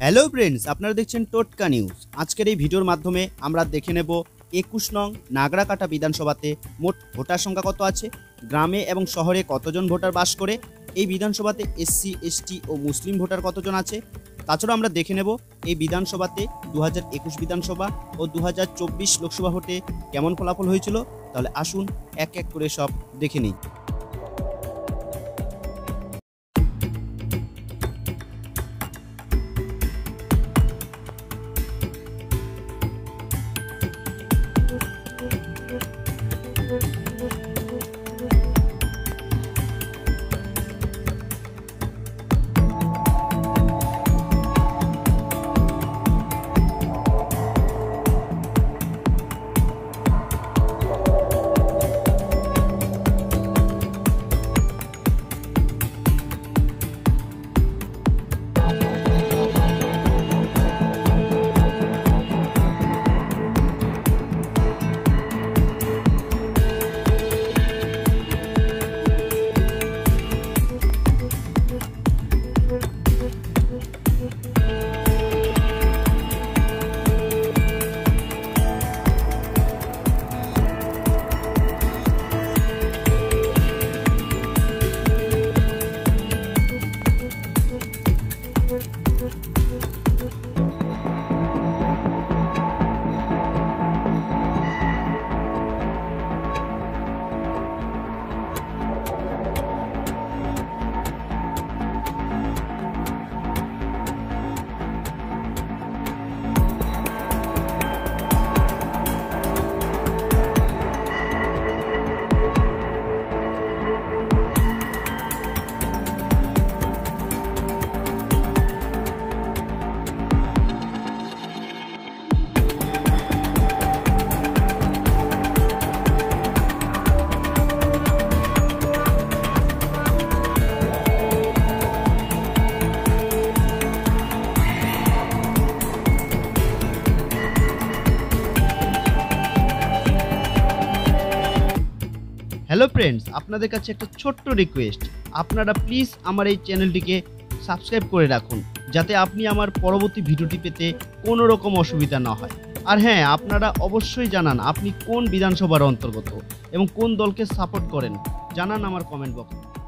Hello friends, আপনারা দেখছেন টোটকা নিউজ। আজকের এই ভিডিওর মাধ্যমে আমরা দেখে নেব 21 নং নাগরাকাটা বিধানসভাতে মোট ভোটার সংখ্যা কত আছে, গ্রামে এবং শহরে কতজন ভোটার বাস করে, এই বিধানসভাতে এসসি এসটি ও মুসলিম ভোটার কতজন আছে। তাছাড়াও আমরা দেখে নেব এই বিধানসভাতে 2021 বিধানসভা ও 2024 লোকসভা ভোটে কেমন ফলাফল হয়েছিল। তাহলে আসুন এক এক করে সব দেখে নিই। হ্যালো ফ্রেন্ডস, আপনাদের কাছে একটা ছোট্ট রিকোয়েস্ট, আপনারা প্লিজ আমার এই চ্যানেলটিকে সাবস্ক্রাইব করে রাখুন, যাতে আপনি আমার পরবর্তী ভিডিওটি পেতে কোনো রকম অসুবিধা না হয়। আর হ্যাঁ, আপনারা অবশ্যই জানান আপনি কোন বিধানসভার অন্তর্গত এবং কোন দলকে সাপোর্ট করেন, জানান আমার কমেন্ট বক্সে।